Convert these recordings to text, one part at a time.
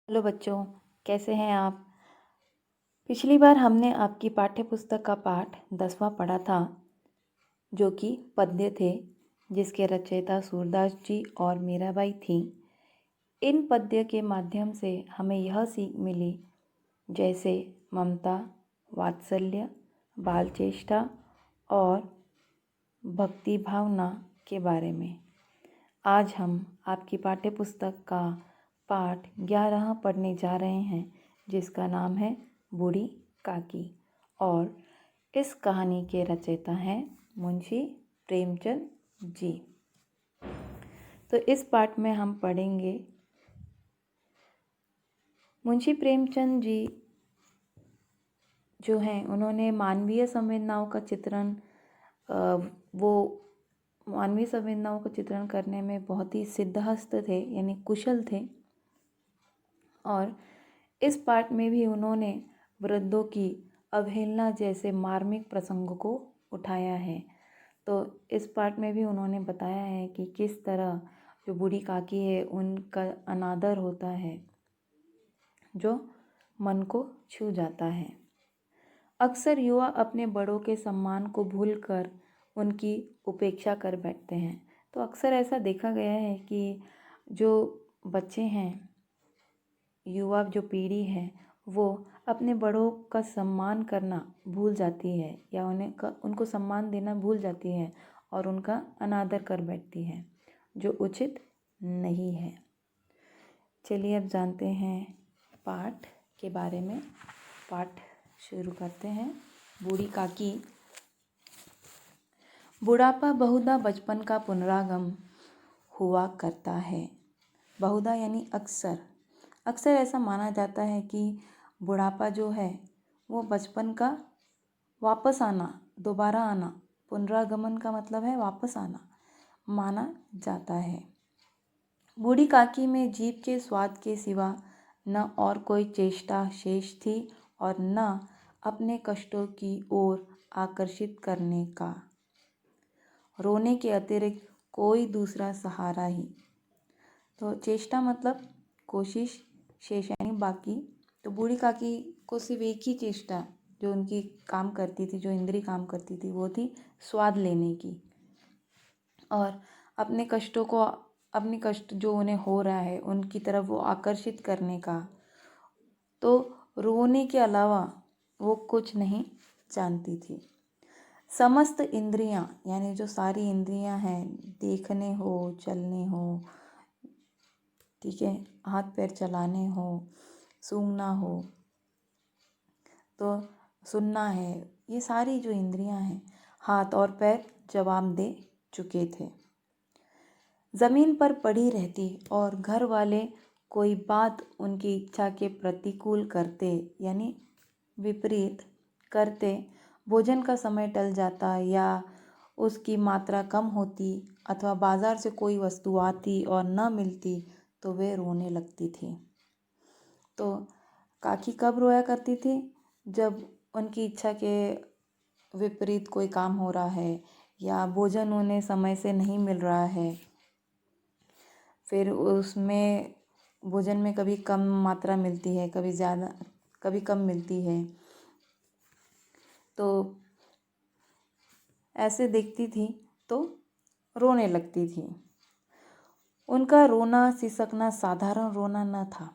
Hello बच्चों, कैसे हैं आप। पिछली बार हमने आपकी पाठ्य पुस्तक का पाठ 10वां पढ़ा था, जो कि पद्य थे, जिसके रचयिता सूरदास जी और मीराबाई थी। इन पद्य के माध्यम से हमें यह सीख मिली, जैसे ममता, वात्सल्य, बाल चेष्टा और भक्ति भावना के बारे में। आज हम आपकी पाठ्य पुस्तक का पाठ 11 पढ़ने जा रहे हैं, जिसका नाम है बूढ़ी काकी। और इस कहानी के रचयिता हैं मुंशी प्रेमचंद जी। तो इस पाठ में हम पढ़ेंगे मुंशी प्रेमचंद जी जो हैं, उन्होंने मानवीय संवेदनाओं का चित्रण मानवीय संवेदनाओं का चित्रण करने में बहुत ही सिद्धहस्त थे, यानी कुशल थे। और इस पाठ में भी उन्होंने वृद्धों की अवहेलना जैसे मार्मिक प्रसंगों को उठाया है। तो इस पाठ में भी उन्होंने बताया है कि किस तरह जो बूढ़ी काकी है उनका अनादर होता है, जो मन को छू जाता है। अक्सर युवा अपने बड़ों के सम्मान को भूलकर उनकी उपेक्षा कर बैठते हैं। तो अक्सर ऐसा देखा गया है कि जो बच्चे हैं, युवा जो पीढ़ी है, वो अपने बड़ों का सम्मान करना भूल जाती है, या उनको सम्मान देना भूल जाती है और उनका अनादर कर बैठती है, जो उचित नहीं है। चलिए अब जानते हैं पाठ के बारे में। पाठ शुरू करते हैं। बूढ़ी काकी। बुढ़ापा बहुधा बचपन का पुनरागम हुआ करता है। बहुधा यानी अक्सर। अक्सर ऐसा माना जाता है कि बुढ़ापा जो है वो बचपन का वापस आना, दोबारा आना, पुनरागमन का मतलब है वापस आना, माना जाता है। बूढ़ी काकी में जीभ के स्वाद के सिवा न और कोई चेष्टा शेष थी और न अपने कष्टों की ओर आकर्षित करने का, रोने के अतिरिक्त कोई दूसरा सहारा ही। तो चेष्टा मतलब कोशिश, शेष यानी बाकी। तो बूढ़ी काकी को सिर्फ एक ही चेष्टा जो उनकी काम करती थी, जो इंद्री काम करती थी, वो थी स्वाद लेने की और अपने कष्ट जो उन्हें हो रहा है उनकी तरफ वो आकर्षित करने का। तो रोने के अलावा वो कुछ नहीं जानती थी। समस्त इंद्रियां, यानी जो सारी इंद्रियां हैं, देखने हो, चलने हो, ठीक है, हाथ पैर चलाने हो, सूंघना हो, तो सुनना है, ये सारी जो इंद्रियां हैं, हाथ और पैर जवाब दे चुके थे। ज़मीन पर पड़ी रहती और घर वाले कोई बात उनकी इच्छा के प्रतिकूल करते, यानी विपरीत करते, भोजन का समय टल जाता या उसकी मात्रा कम होती अथवा बाज़ार से कोई वस्तु आती और न मिलती तो वे रोने लगती थी। तो काकी कब रोया करती थी? जब उनकी इच्छा के विपरीत कोई काम हो रहा है या भोजन उन्हें समय से नहीं मिल रहा है, फिर उसमें भोजन में कभी कम मात्रा मिलती है, कभी ज़्यादा, कभी कम मिलती है। तो ऐसे देखती थी तो रोने लगती थी। उनका रोना सिसकना साधारण रोना न था।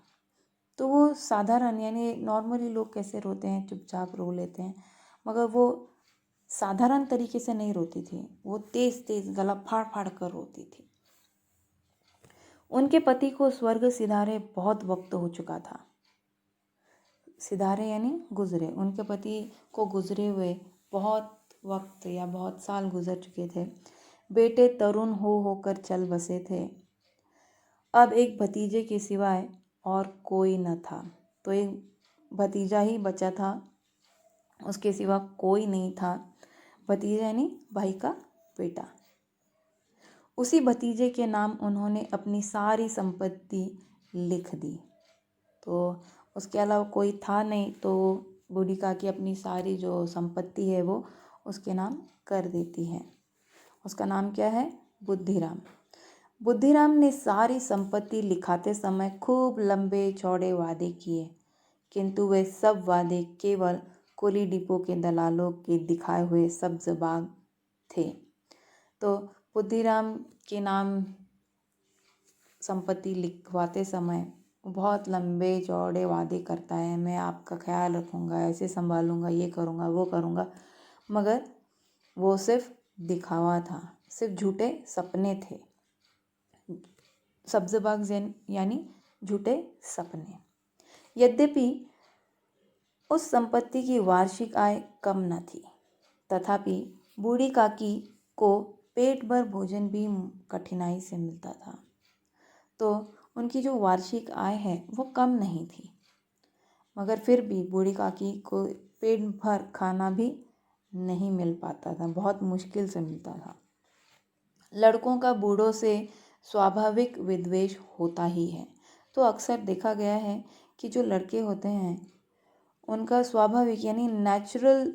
तो वो साधारण, यानी नॉर्मली लोग कैसे रोते हैं, चुपचाप रो लेते हैं, मगर वो साधारण तरीके से नहीं रोती थी। वो तेज तेज गला फाड़ फाड़ कर रोती थी। उनके पति को स्वर्ग सिधारे बहुत वक्त हो चुका था। सिधारे यानी गुजरे। उनके पति को गुजरे हुए बहुत वक्त या बहुत साल गुजर चुके थे। बेटे तरुण होकर चल बसे थे। अब एक भतीजे के सिवाय और कोई न था। तो एक भतीजा ही बचा था, उसके सिवा कोई नहीं था। भतीजा यानी भाई का बेटा। उसी भतीजे के नाम उन्होंने अपनी सारी संपत्ति लिख दी। तो उसके अलावा कोई था नहीं, तो बूढ़ी काकी अपनी सारी जो संपत्ति है वो उसके नाम कर देती है। उसका नाम क्या है? बुद्धिराम। बुद्धिराम ने सारी संपत्ति लिखाते समय खूब लंबे चौड़े वादे किए, किंतु वे सब वादे केवल कुली डिपो के दलालों के दिखाए हुए सब्ज बाग थे। तो बुद्धिराम के नाम संपत्ति लिखवाते समय बहुत लंबे चौड़े वादे करता है, मैं आपका ख्याल रखूँगा, ऐसे संभालूँगा, ये करूँगा, वो करूँगा, मगर वो सिर्फ दिखावा था, सिर्फ झूठे सपने थे। सब्ज बाग यानी झूठे सपने। यद्यपि उस संपत्ति की वार्षिक आय कम न थी, तथापि बूढ़ी काकी को पेट भर भोजन भी कठिनाई से मिलता था। तो उनकी जो वार्षिक आय है वो कम नहीं थी, मगर फिर भी बूढ़ी काकी को पेट भर खाना भी नहीं मिल पाता था, बहुत मुश्किल से मिलता था। लड़कों का बूढ़ों से स्वाभाविक विद्वेष होता ही है। तो अक्सर देखा गया है कि जो लड़के होते हैं उनका स्वाभाविक यानी नेचुरल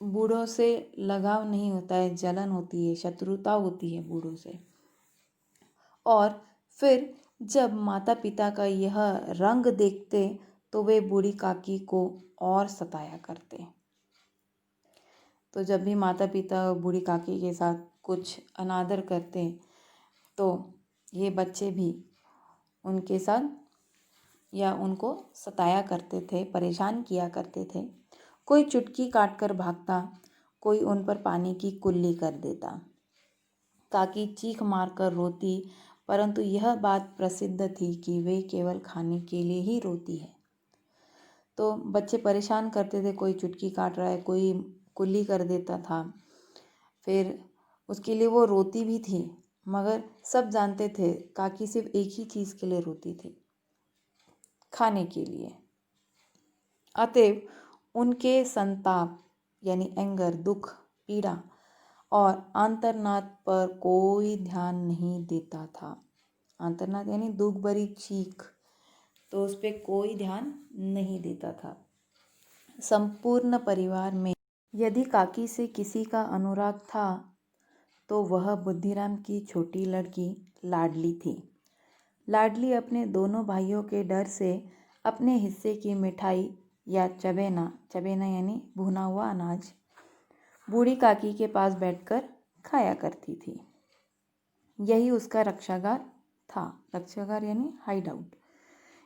बूढ़ों से लगाव नहीं होता है, जलन होती है, शत्रुता होती है बूढ़ों से। और फिर जब माता पिता का यह रंग देखते तो वे बूढ़ी काकी को और सताया करते। तो जब भी माता पिता बूढ़ी काकी के साथ कुछ अनादर करते तो ये बच्चे भी उनके साथ या उनको सताया करते थे, परेशान किया करते थे। कोई चुटकी काट कर भागता, कोई उन पर पानी की कुल्ली कर देता। काकी चीख मार कर रोती, परंतु यह बात प्रसिद्ध थी कि वे केवल खाने के लिए ही रोती है। तो बच्चे परेशान करते थे, कोई चुटकी काट रहा है, कोई कुल्ली कर देता था, फिर उसके लिए वो रोती भी थी, मगर सब जानते थे काकी सिर्फ एक ही चीज़ के लिए रोती थी, खाने के लिए। अतएव उनके संताप यानी एंगर, दुख, पीड़ा और आंतरनाद पर कोई ध्यान नहीं देता था। आंतरनाद यानी दुख भरी चीख, तो उस पर कोई ध्यान नहीं देता था। संपूर्ण परिवार में यदि काकी से किसी का अनुराग था तो वह बुद्धिराम की छोटी लड़की लाडली थी। लाडली अपने दोनों भाइयों के डर से अपने हिस्से की मिठाई या चबेना यानी भुना हुआ अनाज बूढ़ी काकी के पास बैठकर खाया करती थी। यही उसका रक्षागार था, रक्षागार यानी हाइड आउट।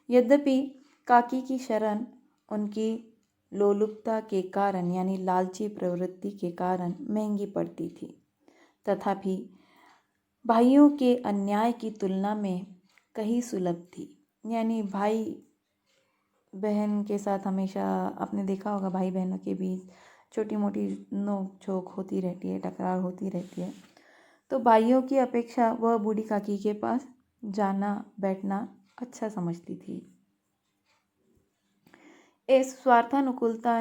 यद्यपि काकी की शरण उनकी लोलुपता के कारण यानी लालची प्रवृत्ति के कारण महंगी पड़ती थी, तथापि भाइयों के अन्याय की तुलना में कहीं सुलभ थी। यानी भाई बहन के साथ हमेशा आपने देखा होगा भाई बहनों के बीच छोटी मोटी नोक झोंक होती रहती है, टकरार होती रहती है। तो भाइयों की अपेक्षा वह बूढ़ी काकी के पास जाना बैठना अच्छा समझती थी। इस स्वार्थानुकूलता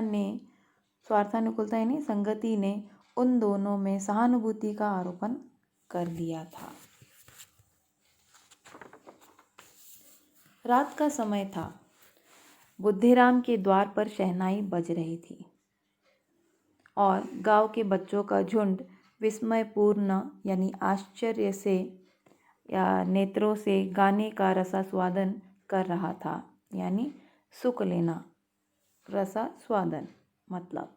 यानी संगति ने उन दोनों में सहानुभूति का आरोपण कर दिया था। रात का समय था। बुद्धिराम के द्वार पर शहनाई बज रही थी और गांव के बच्चों का झुंड विस्मयपूर्ण यानी आश्चर्य से या नेत्रों से गाने का रसास्वादन कर रहा था। यानी सुख लेना, रसास्वादन मतलब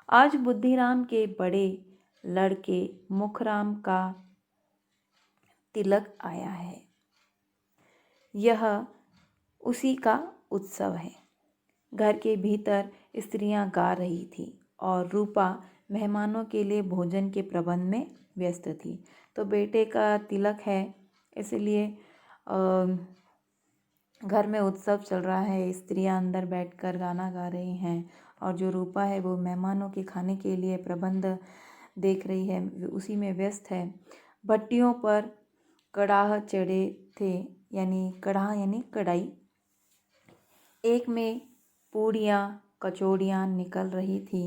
आज बुद्धिराम के बड़े लड़के मुखराम का तिलक आया है। यह उसी का उत्सव है। घर के भीतर स्त्रियां गा रही थी और रूपा मेहमानों के लिए भोजन के प्रबंध में व्यस्त थी। तो बेटे का तिलक है, इसलिए घर में उत्सव चल रहा है, स्त्रियां अंदर बैठकर गाना गा रही हैं और जो रूपा है वो मेहमानों के खाने के लिए प्रबंध देख रही है, उसी में व्यस्त है। भट्टियों पर कड़ाह चढ़े थे, यानी कड़ाह यानी कढ़ाई। एक में पूड़ियाँ कचौड़ियाँ निकल रही थी,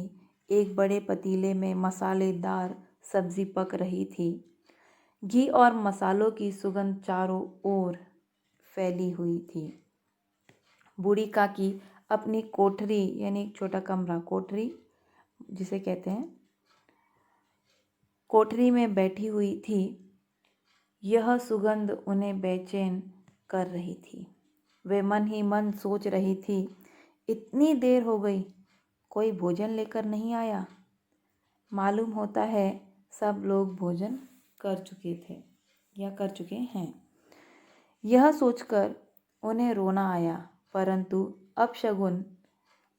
एक बड़े पतीले में मसालेदार सब्जी पक रही थी। घी और मसालों की सुगंध चारों ओर फैली हुई थी। बूढ़ी काकी अपनी कोठरी यानी एक छोटा कमरा, कोठरी जिसे कहते हैं, कोठरी में बैठी हुई थी। यह सुगंध उन्हें बेचैन कर रही थी। वे मन ही मन सोच रही थी, इतनी देर हो गई, कोई भोजन लेकर नहीं आया। मालूम होता है सब लोग भोजन कर चुके थे या कर चुके हैं। यह सोचकर उन्हें रोना आया, परंतु अपशगुन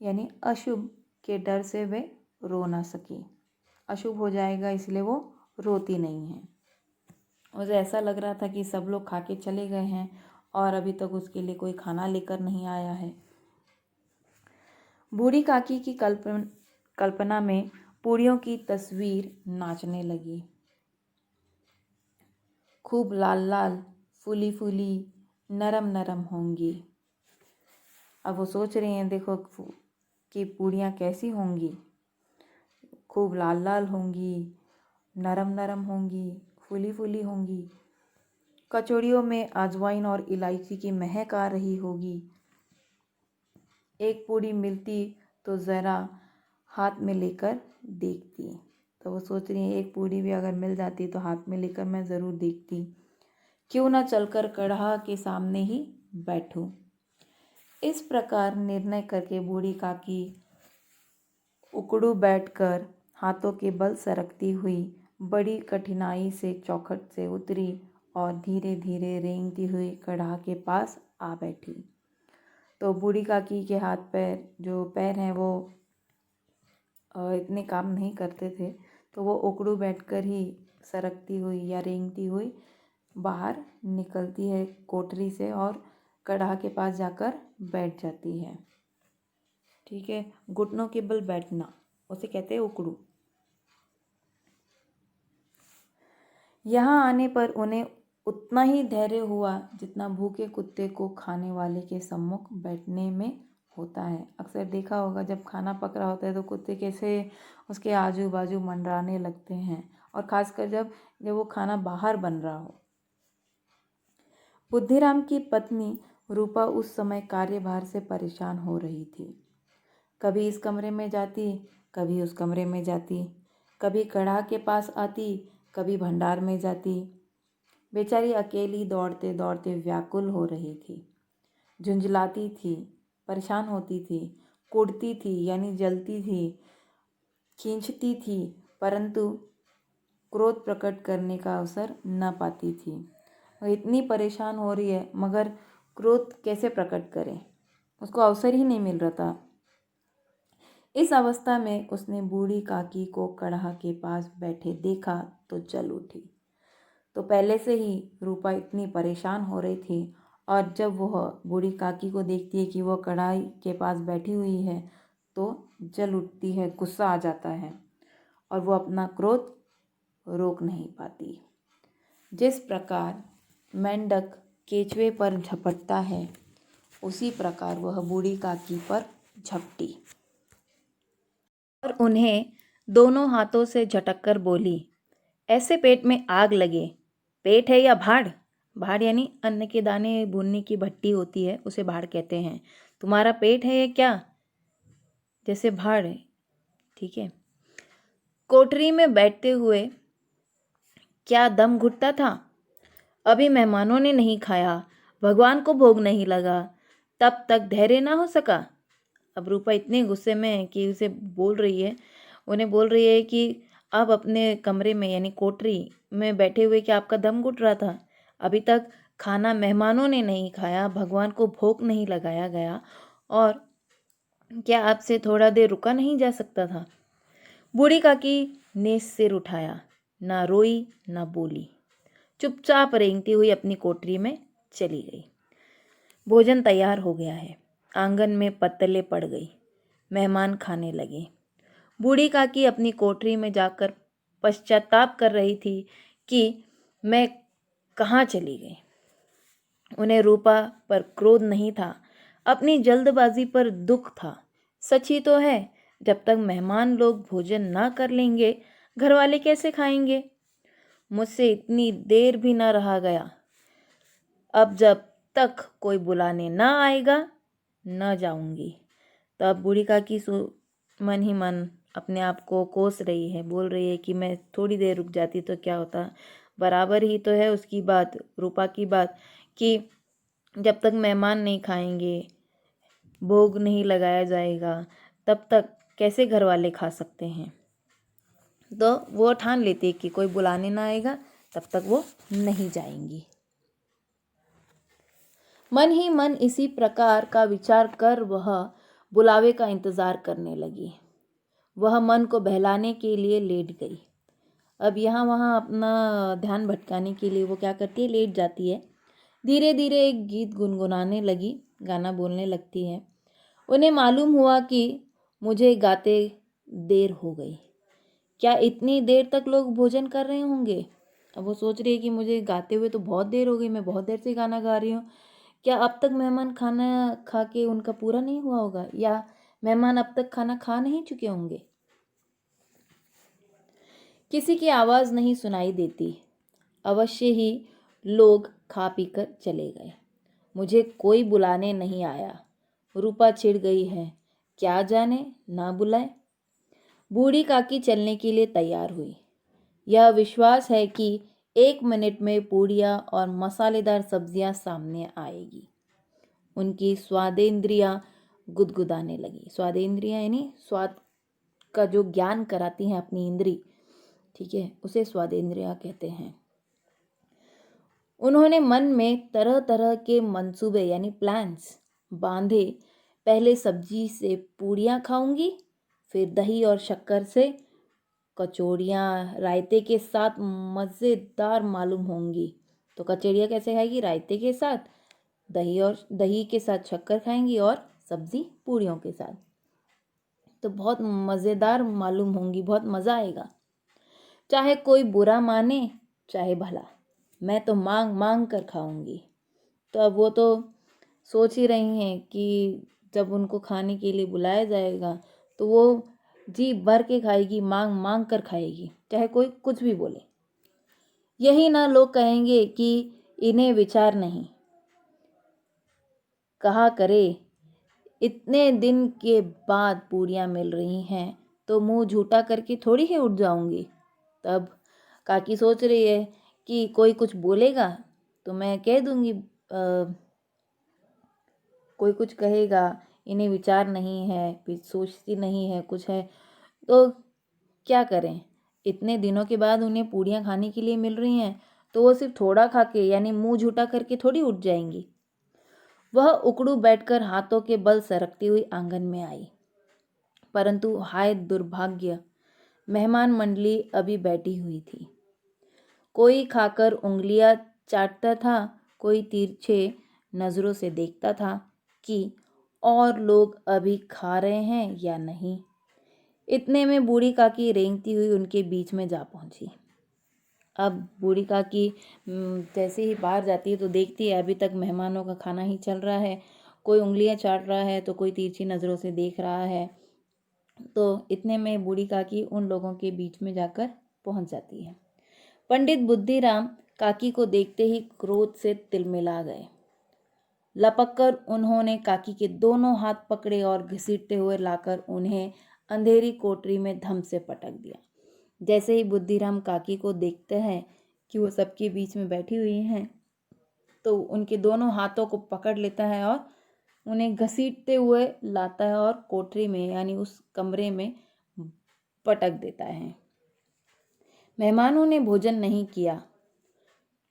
यानी अशुभ के डर से वे रो ना सकी। अशुभ हो जाएगा इसलिए वो रोती नहीं है। उसे ऐसा लग रहा था कि सब लोग खा के चले गए हैं और अभी तक उसके लिए कोई खाना लेकर नहीं आया है। बूढ़ी काकी की कल्पना में पूड़ियों की तस्वीर नाचने लगी। खूब लाल लाल, फूली फूली, नरम नरम होंगी। अब वो सोच रही हैं, देखो कि पूड़ियाँ कैसी होंगी। खूब लाल लाल होंगी, नरम नरम होंगी, फूली फूली होंगी। कचौड़ियों में अजवाइन और इलायची की महक आ रही होगी। एक पूड़ी मिलती तो ज़रा हाथ में लेकर देखती। तो वो सोच रही है, एक पूड़ी भी अगर मिल जाती तो हाथ में लेकर मैं ज़रूर देखती। क्यों ना चलकर कढ़ा के सामने ही बैठूं। इस प्रकार निर्णय करके बूढ़ी काकी उकड़ू बैठकर हाथों के बल सरकती हुई बड़ी कठिनाई से चौखट से उतरी और धीरे धीरे रेंगती हुई कढ़ा के पास आ बैठी। तो बूढ़ी काकी के हाथ पैर जो पैर हैं वो इतने काम नहीं करते थे, तो वो उकड़ू बैठकर ही सरकती हुई या रेंगती हुई बाहर निकलती है कोठरी से और कढ़ा के पास जाकर बैठ जाती है। ठीक है, घुटनों के बल बैठना उसे कहते हैं उकड़ू। यहाँ आने पर उन्हें उतना ही धैर्य हुआ जितना भूखे कुत्ते को खाने वाले के सम्मुख बैठने में होता है। अक्सर देखा होगा, जब खाना पक रहा होता है तो कुत्ते कैसे उसके आजू बाजू मंडराने लगते हैं, और ख़ासकर जब वो खाना बाहर बन रहा हो। बुद्धिराम की पत्नी रूपा उस समय कार्यभार से परेशान हो रही थी। कभी इस कमरे में जाती, कभी उस कमरे में जाती, कभी कढ़ा के पास आती, कभी भंडार में जाती। बेचारी अकेली दौड़ते दौड़ते व्याकुल हो रही थी, झुंझलाती थी, परेशान होती थी, कुढ़ती थी यानी जलती थी, खींचती थी, परंतु क्रोध प्रकट करने का अवसर न पाती थी। वो इतनी परेशान हो रही है मगर क्रोध कैसे प्रकट करे, उसको अवसर ही नहीं मिल रहा था। इस अवस्था में उसने बूढ़ी काकी को कढ़ा के पास बैठे देखा तो जल उठी। तो पहले से ही रूपा इतनी परेशान हो रही थी, और जब वह बूढ़ी काकी को देखती है कि वह कढ़ाई के पास बैठी हुई है तो जल उठती है, गुस्सा आ जाता है और वो अपना क्रोध रोक नहीं पाती। जिस प्रकार मेंढक केचुए पर झपटता है, उसी प्रकार वह बूढ़ी काकी पर झपटी और उन्हें दोनों हाथों से झटककर बोली, ऐसे पेट में आग लगे, पेट है या भाड़? भाड़ यानी अन्न के दाने भूनने की भट्टी होती है, उसे भाड़ कहते हैं। तुम्हारा पेट है या क्या? जैसे भाड़ है, ठीक है। कोठरी में बैठते हुए क्या दम घुटता था? अभी मेहमानों ने नहीं खाया, भगवान को भोग नहीं लगा, तब तक धैर्य ना हो सका। अब रूपा इतने गुस्से में है कि उन्हें बोल रही है कि आप अपने कमरे में यानी कोठरी में बैठे हुए क्या आपका दम घुट रहा था? अभी तक खाना मेहमानों ने नहीं खाया, भगवान को भोग नहीं लगाया गया, और क्या आपसे थोड़ा देर रुका नहीं जा सकता था? बूढ़ी काकी ने सिर उठाया, ना रोई ना बोली, चुपचाप रेंगती हुई अपनी कोठरी में चली गई। भोजन तैयार हो गया है, आंगन में पत्तलें पड़ गई, मेहमान खाने लगे। बूढ़ी काकी अपनी कोठरी में जाकर पश्चाताप कर रही थी कि मैं कहाँ चली गई। उन्हें रूपा पर क्रोध नहीं था, अपनी जल्दबाजी पर दुख था। सच ही तो है, जब तक मेहमान लोग भोजन ना कर लेंगे, घर वाले कैसे खाएंगे? मुझसे इतनी देर भी ना रहा गया। अब जब तक कोई बुलाने ना आएगा न जाऊंगी। तब बूढ़ी काकी मन ही मन अपने आप को कोस रही है, बोल रही है कि मैं थोड़ी देर रुक जाती तो क्या होता, बराबर ही तो है उसकी बात, रूपा की बात, कि जब तक मेहमान नहीं खाएंगे, भोग नहीं लगाया जाएगा, तब तक कैसे घर वाले खा सकते हैं। तो वो ठान लेती है कि कोई बुलाने ना आएगा तब तक वो नहीं जाएंगी। मन ही मन इसी प्रकार का विचार कर वह बुलावे का इंतजार करने लगी। वह मन को बहलाने के लिए लेट गई। अब यहाँ वहाँ अपना ध्यान भटकाने के लिए वो क्या करती है, लेट जाती है। धीरे धीरे एक गीत गुनगुनाने लगी, गाना बोलने लगती है। उन्हें मालूम हुआ कि मुझे गाते देर हो गई। क्या इतनी देर तक लोग भोजन कर रहे होंगे? अब वो सोच रही है कि मुझे गाते हुए तो बहुत देर हो गई, मैं बहुत देर से गाना गा रही हूँ। क्या अब तक मेहमान खाना खा के उनका पूरा नहीं हुआ होगा, या मेहमान अब तक खाना खा नहीं चुके होंगे? किसी की आवाज़ नहीं सुनाई देती। अवश्य ही लोग खा पी कर चले गए। मुझे कोई बुलाने नहीं आया। रूपा चिढ़ गई है, क्या जाने ना बुलाए। बूढ़ी काकी चलने के लिए तैयार हुई। यह विश्वास है कि 1 मिनट में पूड़ियाँ और मसालेदार सब्जियाँ सामने आएगी। उनकी स्वादेंद्रियाँ गुदगुदाने लगी। स्वादेंद्रियाँ यानी स्वाद का जो ज्ञान कराती हैं अपनी इंद्री, ठीक है, उसे स्वादेंद्रियाँ कहते हैं। उन्होंने मन में तरह तरह के मंसूबे यानी प्लान्स बांधे। पहले सब्जी से पूड़ियाँ खाऊंगी, फिर दही और शक्कर से कचौड़ियाँ रायते के साथ मज़ेदार मालूम होंगी। तो कचौड़ियाँ कैसे खाएगी? रायते के साथ, दही के साथ शक्कर खाएंगी और सब्जी पूड़ियों के साथ। तो बहुत मज़ेदार मालूम होंगी, बहुत मज़ा आएगा। चाहे कोई बुरा माने चाहे भला, मैं तो मांग मांग कर खाऊंगी। तो अब वो तो सोच ही रही हैं कि जब उनको खाने के लिए बुलाया जाएगा तो वो जी भर के खाएगी, मांग मांग कर खाएगी, चाहे कोई कुछ भी बोले। यही ना लोग कहेंगे कि इन्हें विचार नहीं। कहा करे, इतने दिन के बाद पूड़ियाँ मिल रही हैं तो मुंह झूठा करके थोड़ी ही उठ जाऊंगी। तब काकी सोच रही है कि कोई कुछ बोलेगा तो मैं कह दूंगी, कोई कुछ कहेगा इन्हें विचार नहीं है, सोचती नहीं है, कुछ है, तो क्या करें। इतने दिनों के बाद उन्हें पूड़ियाँ खाने के लिए मिल रही हैं तो वो सिर्फ थोड़ा खा के यानी मुंह झूठा करके थोड़ी उठ जाएंगी। वह उकड़ू बैठकर हाथों के बल सरकती हुई आंगन में आई। परंतु हाय दुर्भाग्य, मेहमान मंडली अभी बैठी हुई थी। कोई खाकर उंगलियां चाटता था, कोई तिरछे नजरों से देखता था कि और लोग अभी खा रहे हैं या नहीं। इतने में बूढ़ी काकी रेंगती हुई उनके बीच में जा पहुंची। अब बूढ़ी काकी जैसे ही बाहर जाती है तो देखती है अभी तक मेहमानों का खाना ही चल रहा है। कोई उंगलियां चाट रहा है तो कोई तिरछी नज़रों से देख रहा है। तो इतने में बूढ़ी काकी उन लोगों के बीच में जाकर पहुंच जाती है। पंडित बुद्धिराम काकी को देखते ही क्रोध से तिलमिला गए। लपककर उन्होंने काकी के दोनों हाथ पकड़े और घसीटते हुए लाकर उन्हें अंधेरी कोठरी में धम से पटक दिया। जैसे ही बुद्धिराम काकी को देखते हैं कि वो सबके बीच में बैठी हुई हैं तो उनके दोनों हाथों को पकड़ लेता है और उन्हें घसीटते हुए लाता है और कोठरी में यानी उस कमरे में पटक देता है। मेहमानों ने भोजन नहीं किया।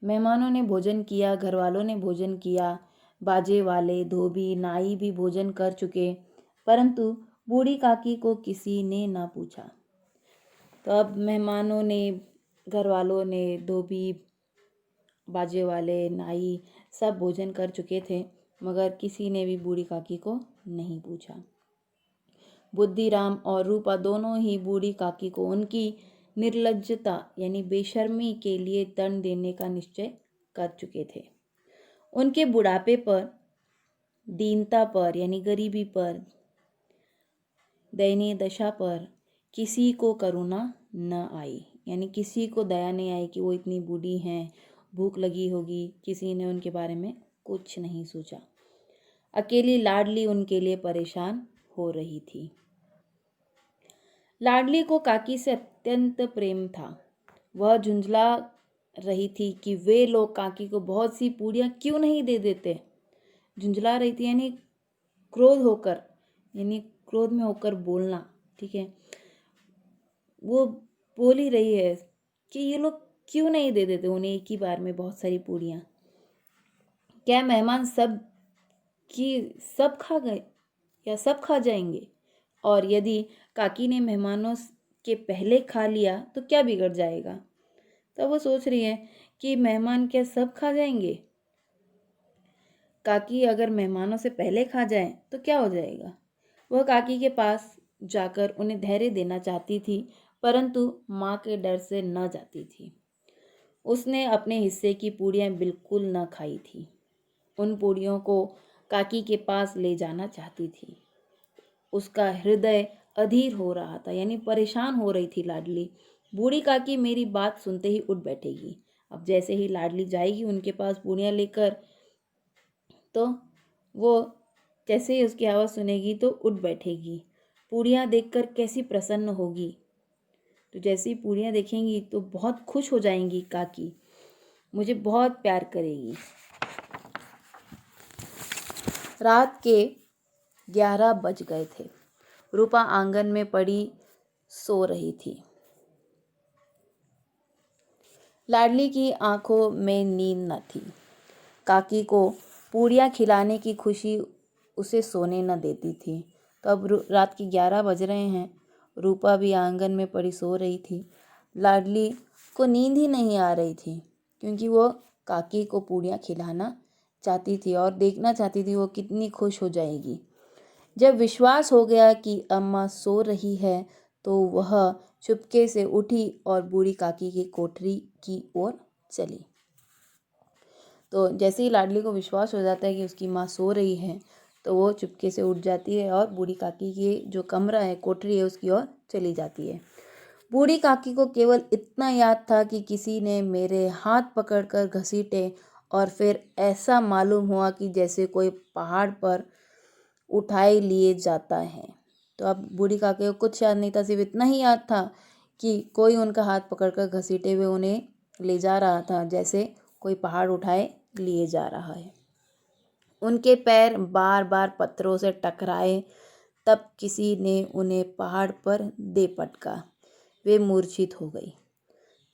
मेहमानों ने भोजन किया, घर वालों ने भोजन किया, बाजे वाले, धोबी, नाई भी भोजन कर चुके, परंतु बूढ़ी काकी को किसी ने ना पूछा। तो अब मेहमानों ने, घर वालों ने, धोबी, बाजे वाले, नाई सब भोजन कर चुके थे, मगर किसी ने भी बूढ़ी काकी को नहीं पूछा। बुद्धिराम और रूपा दोनों ही बूढ़ी काकी को उनकी निर्लज्जता यानी बेशर्मी के लिए दंड देने का निश्चय कर चुके थे। उनके बुढ़ापे पर, दीनता पर यानी गरीबी पर, दयनीय दशा पर किसी को करुणा न आई, यानी किसी को दया नहीं आई कि वो इतनी बूढ़ी हैं, भूख लगी होगी, किसी ने उनके बारे में कुछ नहीं सोचा। अकेली लाडली उनके लिए परेशान हो रही थी। लाडली को काकी से अत्यंत प्रेम था। वह झुंझला रही थी कि वे लोग काकी को बहुत सी पूड़ियाँ क्यों नहीं दे देते। झुंझला रही थी, यानी क्रोध होकर, यानी क्रोध में होकर बोलना, ठीक है। वो बोल ही रही है कि ये लोग क्यों नहीं दे देते उन्हें एक ही बार में बहुत सारी पूड़ियाँ। क्या मेहमान सब खा गए या सब खा जाएंगे? और यदि काकी ने मेहमानों के पहले खा लिया तो क्या बिगड़ जाएगा? तब वो सोच रही है कि मेहमान क्या सब खा जाएंगे? काकी अगर मेहमानों से पहले खा जाए तो क्या हो जाएगा? वह काकी के पास जाकर उन्हें धैर्य देना चाहती थी, परंतु माँ के डर से न जाती थी। उसने अपने हिस्से की पूड़ियाँ बिल्कुल न खाई थी। उन पूड़ियों को काकी के पास ले जाना चाहती थी। उसका हृदय अधीर हो रहा था, यानी परेशान हो रही थी लाडली। बूढ़ी काकी मेरी बात सुनते ही उठ बैठेगी। अब जैसे ही लाडली जाएगी उनके पास पूड़ियाँ लेकर, तो वो जैसे ही उसकी आवाज़ सुनेगी तो उठ बैठेगी। पूड़ियाँ देखकर कैसी प्रसन्न होगी। तो जैसे ही पूड़ियाँ देखेंगी तो बहुत खुश हो जाएंगी काकी, मुझे बहुत प्यार करेगी। रात के 11 बज गए थे। रूपा आंगन में पड़ी सो रही थी। लाडली की आंखों में नींद न थी। काकी को पूड़ियाँ खिलाने की खुशी उसे सोने न देती थी। तो अब रात के 11 बज रहे हैं। रूपा भी आंगन में पड़ी सो रही थी। लाडली को नींद ही नहीं आ रही थी, क्योंकि वो काकी को पूड़ियाँ खिलाना चाहती थी और देखना चाहती थी वो कितनी खुश हो जाएगी। जब विश्वास हो गया कि अम्मा सो रही है तो वह चुपके से उठी और बूढ़ी काकी की कोठरी की ओर चली। तो जैसे ही लाडली को विश्वास हो जाता है कि उसकी माँ सो रही है तो वो चुपके से उठ जाती है और बूढ़ी काकी की जो कमरा है, कोठरी है, उसकी ओर चली जाती है। बूढ़ी काकी को केवल इतना याद था कि किसी ने मेरे हाथ पकड़कर घसीटे और फिर ऐसा मालूम हुआ कि जैसे कोई पहाड़ पर उठाए लिए जाता है। तो अब बूढ़ी काकी को कुछ याद नहीं था, सिर्फ इतना ही याद था कि कोई उनका हाथ पकड़कर घसीटे हुए उन्हें ले जा रहा था, जैसे कोई पहाड़ उठाए लिए जा रहा है। उनके पैर बार बार पत्थरों से टकराए, तब किसी ने उन्हें पहाड़ पर दे पटका। वे मूर्छित हो गई।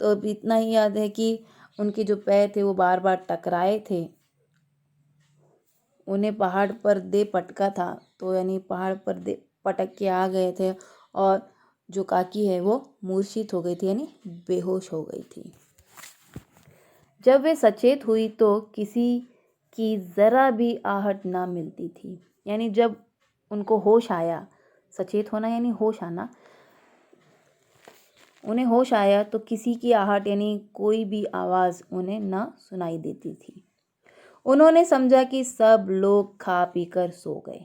तो अब इतना ही याद है कि उनके जो पैर थे वो बार बार टकराए थे, उन्हें पहाड़ पर दे पटका था, तो यानी पहाड़ पर दे पटक के आ गए थे और जो काकी है वो मूर्छित हो गई थी, यानी बेहोश हो गई थी। जब वे सचेत हुई तो किसी की ज़रा भी आहट ना मिलती थी। यानी जब उनको होश आया, सचेत होना यानी होश आना, उन्हें होश आया तो किसी की आहट यानी कोई भी आवाज़ उन्हें ना सुनाई देती थी। उन्होंने समझा कि सब लोग खा पीकर सो गए।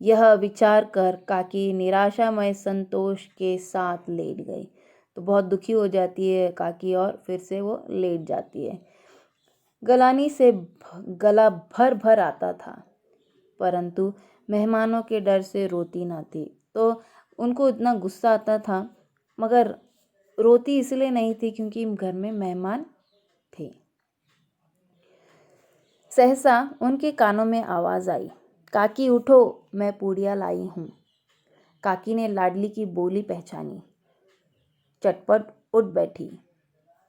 यह विचार कर काकी निराशामय संतोष के साथ लेट गई। तो बहुत दुखी हो जाती है काकी और फिर से वो लेट जाती है। गलानी से गला भर भर आता था, परंतु मेहमानों के डर से रोती न थी। तो उनको इतना गुस्सा आता था, मगर रोती इसलिए नहीं थी क्योंकि घर में मेहमान थे। सहसा उनके कानों में आवाज़ आई, काकी उठो, मैं पूड़ियाँ लाई हूँ। काकी ने लाडली की बोली पहचानी, चटपट उठ बैठी,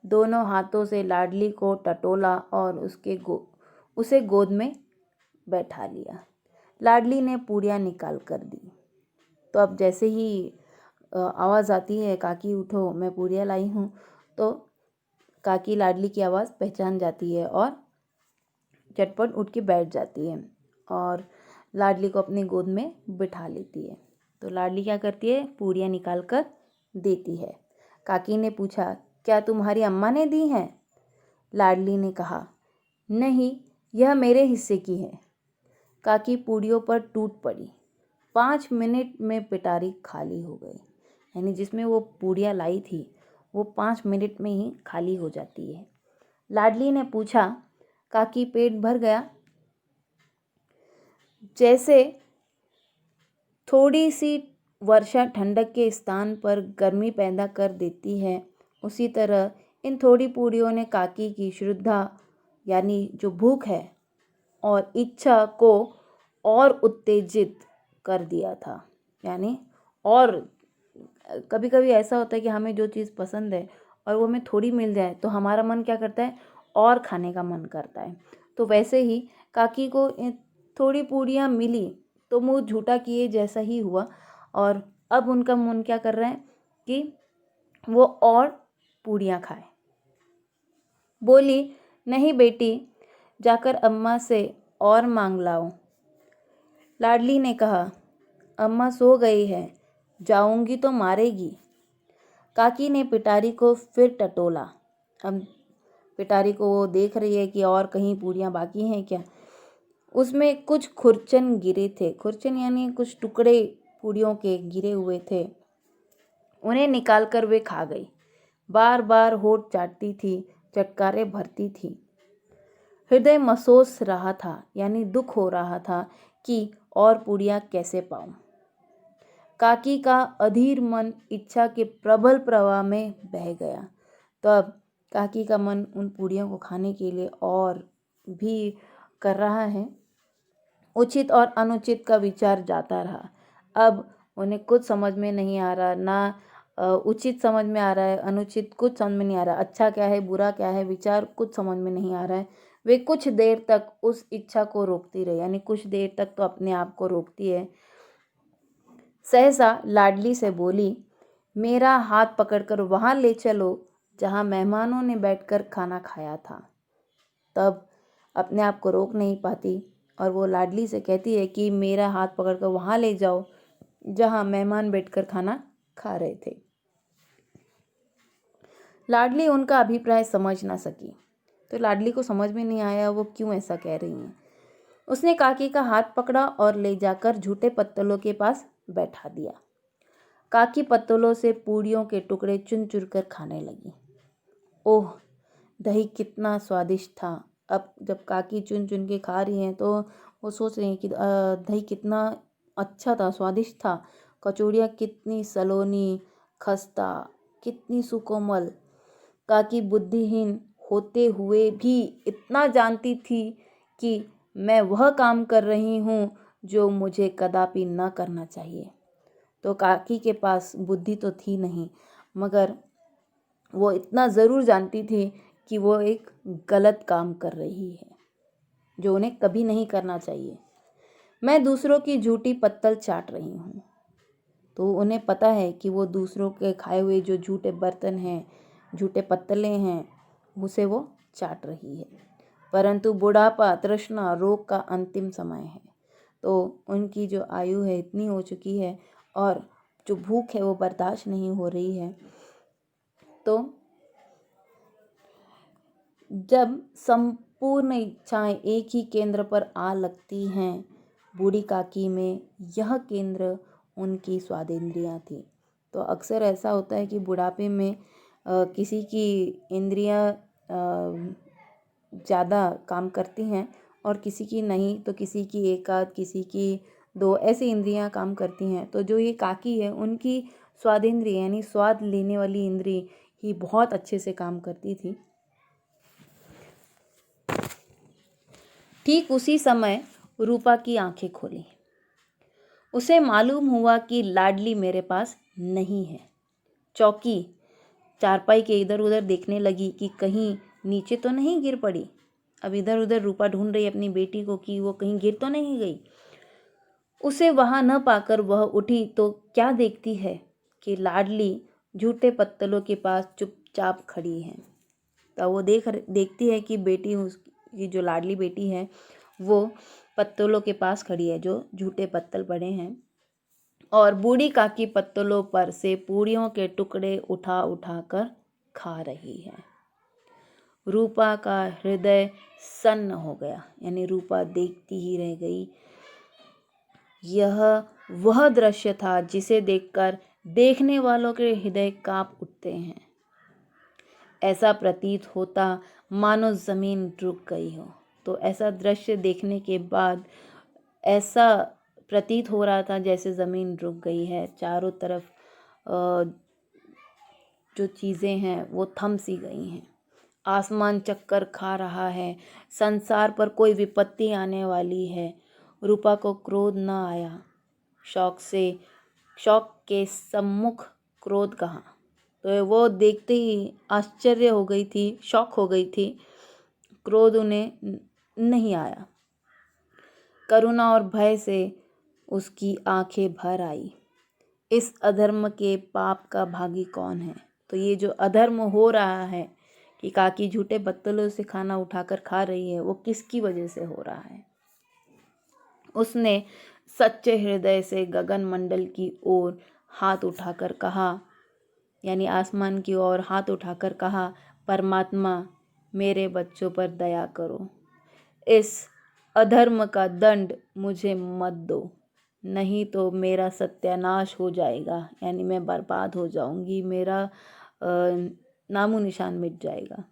दोनों हाथों से लाडली को टटोला और उसे गोद में बैठा लिया। लाडली ने पूड़ियाँ निकाल कर दी। तो अब जैसे ही आवाज़ आती है, काकी उठो, मैं पूड़ियाँ लाई हूँ, तो काकी लाडली की आवाज़ पहचान जाती है और झटपट उठ के बैठ जाती है और लाडली को अपनी गोद में बिठा लेती है। तो लाडली क्या करती है, पूड़ियाँ निकाल कर देती है। काकी ने पूछा, क्या तुम्हारी अम्मा ने दी हैं? लाडली ने कहा, नहीं, यह मेरे हिस्से की है। काकी पूड़ियों पर टूट पड़ी। 5 मिनट में पिटारी खाली हो गई, यानी जिसमें वो पूड़ियाँ लाई थी वो 5 मिनट में ही खाली हो जाती है। लाडली ने पूछा, काकी पेट भर गया? जैसे थोड़ी सी वर्षा ठंडक के स्थान पर गर्मी पैदा कर देती है, उसी तरह इन थोड़ी पूड़ियों ने काकी की श्रद्धा यानी जो भूख है और इच्छा को और उत्तेजित कर दिया था। यानी और कभी कभी ऐसा होता है कि हमें जो चीज़ पसंद है और वो हमें थोड़ी मिल जाए तो हमारा मन क्या करता है, और खाने का मन करता है। तो वैसे ही काकी को थोड़ी पूड़ियाँ मिली तो मुंह झूठा किए जैसा ही हुआ, और अब उनका मन क्या कर रहा है कि वो और पूड़ियाँ खाए। बोली, नहीं बेटी, जाकर अम्मा से और मांग लाओ। लाडली ने कहा, अम्मा सो गई है, जाऊंगी तो मारेगी। काकी ने पिटारी को फिर टटोला। अब पिटारी को वो देख रही है कि और कहीं पूड़ियाँ बाकी हैं क्या। उसमें कुछ खुरचन गिरे थे। खुरचन यानी कुछ टुकड़े पूड़ियों के गिरे हुए थे। उन्हें निकालकर वे खा गई। बार बार होठ चाटती थी, चटकारे भरती थी। हृदय महसूस रहा था, यानी दुख हो रहा था कि और पूड़ियाँ कैसे पाऊं। काकी का अधीर मन इच्छा के प्रबल प्रवाह में बह गया। तब काकी का मन उन पूड़ियों को खाने के लिए और भी कर रहा है। उचित और अनुचित का विचार जाता रहा। अब उन्हें कुछ समझ में नहीं आ रहा, ना उचित समझ में आ रहा है, अनुचित कुछ समझ में नहीं आ रहा, अच्छा क्या है बुरा क्या है विचार कुछ समझ में नहीं आ रहा है। वे कुछ देर तक उस इच्छा को रोकती रही, यानी कुछ देर तक तो अपने आप को रोकती है। सहसा लाडली से बोली, मेरा हाथ पकड़कर वहां ले चलो जहां मेहमानों ने बैठकर खाना खाया था। तब अपने आप को रोक नहीं पाती और वो लाडली से कहती है कि मेरा हाथ पकड़कर वहां ले जाओ जहां मेहमान बैठकर खाना खा रहे थे। लाडली उनका अभिप्राय समझ ना सकी, तो लाडली को समझ में नहीं आया वो क्यों ऐसा कह रही हैं। उसने काकी का हाथ पकड़ा और ले जाकर झूठे पत्तलों के पास बैठा दिया। काकी पत्तलों से पूड़ियों के टुकड़े चुन चुन कर खाने लगी। ओह, दही कितना स्वादिष्ट था। अब जब काकी चुन चुन के खा रही हैं तो वो सोच रही हैं कि दही कितना अच्छा था, स्वादिष्ट था। कचौड़ियाँ कितनी सलोनी, खस्ता, कितनी सुकोमल। काकी बुद्धिहीन होते हुए भी इतना जानती थी कि मैं वह काम कर रही हूँ जो मुझे कदापि न करना चाहिए। तो काकी के पास बुद्धि तो थी नहीं, मगर वो इतना ज़रूर जानती थी कि वो एक गलत काम कर रही है जो उन्हें कभी नहीं करना चाहिए। मैं दूसरों की झूठी पत्तल चाट रही हूँ, तो उन्हें पता है कि वो दूसरों के खाए हुए जो झूठे बर्तन हैं, झूठे पत्तले हैं, उसे वो चाट रही है। परंतु बुढ़ापा, तृष्णा, रोग का अंतिम समय है, तो उनकी जो आयु है इतनी हो चुकी है और जो भूख है वो बर्दाश्त नहीं हो रही है। तो जब संपूर्ण इच्छाएं एक ही केंद्र पर आ लगती हैं, बूढ़ी काकी में यह केंद्र उनकी स्वादेंद्रियां थी। तो अक्सर ऐसा होता है कि बुढ़ापे में किसी की इंद्रियां ज़्यादा काम करती हैं और किसी की नहीं, तो किसी की एक आध, किसी की दो, ऐसी इंद्रियां काम करती हैं। तो जो ये काकी है उनकी स्वादेंद्रिय यानी स्वाद लेने वाली इंद्री ही बहुत अच्छे से काम करती थी। ठीक उसी समय रूपा की आंखें खोली। उसे मालूम हुआ कि लाडली मेरे पास नहीं है। चौकी, चारपाई के इधर उधर देखने लगी कि कहीं नीचे तो नहीं गिर पड़ी। अब इधर उधर रूपा ढूंढ रही अपनी बेटी को कि वो कहीं गिर तो नहीं गई। उसे वहां न पाकर वह उठी तो क्या देखती है कि लाडली झूठे पत्तलों के पास चुपचाप खड़ी है। तो वो देखती है कि बेटी उसकी जो लाडली बेटी है वो पत्तलों के पास खड़ी है, जो झूठे पत्तल पड़े हैं, और बूढ़ी काकी पत्तलों पर से पूड़ियों के टुकड़े उठा उठा कर खा रही है। रूपा का हृदय सन्न हो गया, यानी रूपा देखती ही रह गई। यह वह दृश्य था जिसे देखकर देखने वालों के हृदय कांप उठते हैं। ऐसा प्रतीत होता मानो जमीन रुक गई हो। तो ऐसा दृश्य देखने के बाद ऐसा प्रतीत हो रहा था जैसे ज़मीन रुक गई है। चारों तरफ जो चीज़ें हैं वो थम सी गई हैं। आसमान चक्कर खा रहा है, संसार पर कोई विपत्ति आने वाली है। रूपा को क्रोध न आया। शौक के सम्मुख क्रोध कहाँ। तो वो देखते ही आश्चर्य हो गई थी, शौक हो गई थी, क्रोध उन्हें नहीं आया। करुणा और भय से उसकी आंखें भर आई। इस अधर्म के पाप का भागी कौन है। तो ये जो अधर्म हो रहा है कि काकी झूठे बत्तलों से खाना उठाकर खा रही है, वो किसकी वजह से हो रहा है। उसने सच्चे हृदय से गगन मंडल की ओर हाथ उठाकर कहा, यानी आसमान की ओर हाथ उठाकर कहा, परमात्मा मेरे बच्चों पर दया करो। इस अधर्म का दंड मुझे मत दो, नहीं तो मेरा सत्यानाश हो जाएगा, यानी मैं बर्बाद हो जाऊंगी, मेरा नामो निशान मिट जाएगा।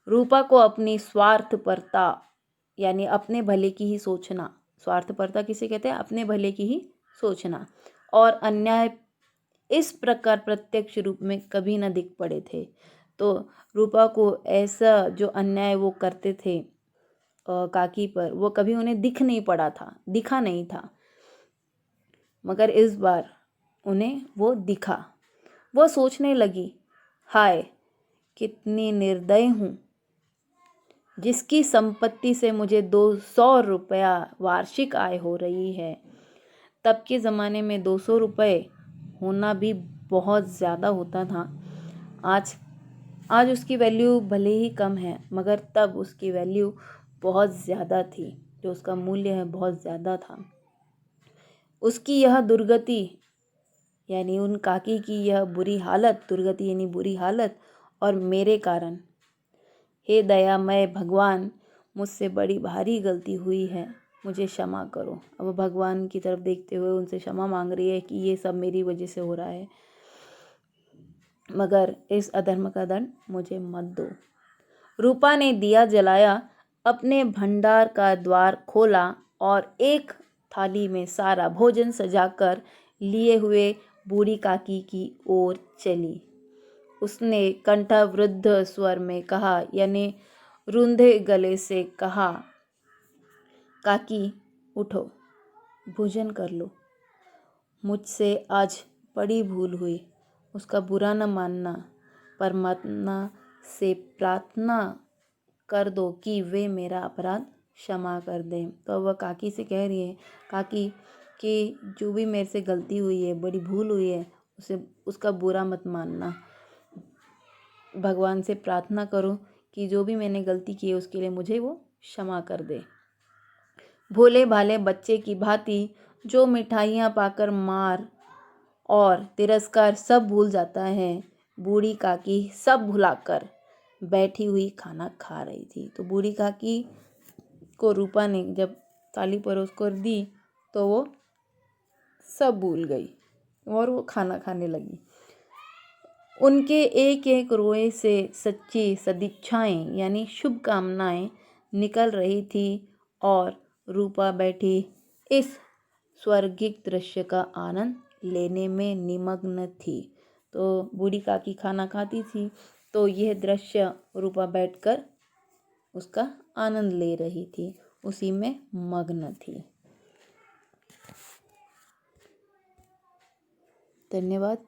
रूपा को अपनी स्वार्थपरता, यानी अपने भले की ही सोचना, स्वार्थपरता किसे कहते हैं, अपने भले की ही सोचना, और अन्याय इस प्रकार प्रत्यक्ष रूप में कभी न दिख पड़े थे। तो रूपा को ऐसा जो अन्याय वो करते थे काकी पर, वो कभी उन्हें दिखा नहीं था, मगर इस बार उन्हें वो दिखा। वो सोचने लगी, हाय कितनी निर्दय हूँ, जिसकी संपत्ति से मुझे 200 रुपया वार्षिक आय हो रही है। तब के ज़माने में 200 रुपये होना भी बहुत ज़्यादा होता था। आज उसकी वैल्यू भले ही कम है, मगर तब उसकी वैल्यू बहुत ज़्यादा थी, जो उसका मूल्य है बहुत ज़्यादा था। उसकी यह दुर्गति, यानी उन काकी की यह बुरी हालत, दुर्गति यानी बुरी हालत, और मेरे कारण, हे दयामय भगवान, मुझसे बड़ी भारी गलती हुई है, मुझे क्षमा करो। अब भगवान की तरफ देखते हुए उनसे क्षमा मांग रही है कि ये सब मेरी वजह से हो रहा है, मगर इस अधर्म का दंड मुझे मत दो। रूपा ने दिया जलाया, अपने भंडार का द्वार खोला और एक थाली में सारा भोजन सजाकर लिए हुए बूढ़ी काकी की ओर चली। उसने कंठावृद्ध स्वर में कहा, यानी रुंधे गले से कहा, काकी उठो, भोजन कर लो। मुझसे आज बड़ी भूल हुई, उसका बुरा न मानना। परमात्मा से प्रार्थना कर दो कि वे मेरा अपराध क्षमा कर दें। तो वह काकी से कह रही है, काकी कि जो भी मेरे से गलती हुई है, बड़ी भूल हुई है, उसका बुरा मत मानना। भगवान से प्रार्थना करो कि जो भी मैंने गलती की है उसके लिए मुझे वो क्षमा कर दे। भोले भाले बच्चे की भांति जो मिठाइयाँ पाकर मार और तिरस्कार सब भूल जाता है, बूढ़ी काकी सब भुलाकर बैठी हुई खाना खा रही थी। तो बूढ़ी काकी को रूपा ने जब थाली परोस कर दी तो वो सब भूल गई और वो खाना खाने लगी। उनके एक एक रोए से सच्ची सदिच्छाएं, यानी शुभकामनाएं निकल रही थी, और रूपा बैठी इस स्वर्गिक दृश्य का आनंद लेने में निमग्न थी। तो बूढ़ी काकी खाना खाती थी, तो यह दृश्य रूपा बैठकर उसका आनंद ले रही थी, उसी में मग्न थी। धन्यवाद।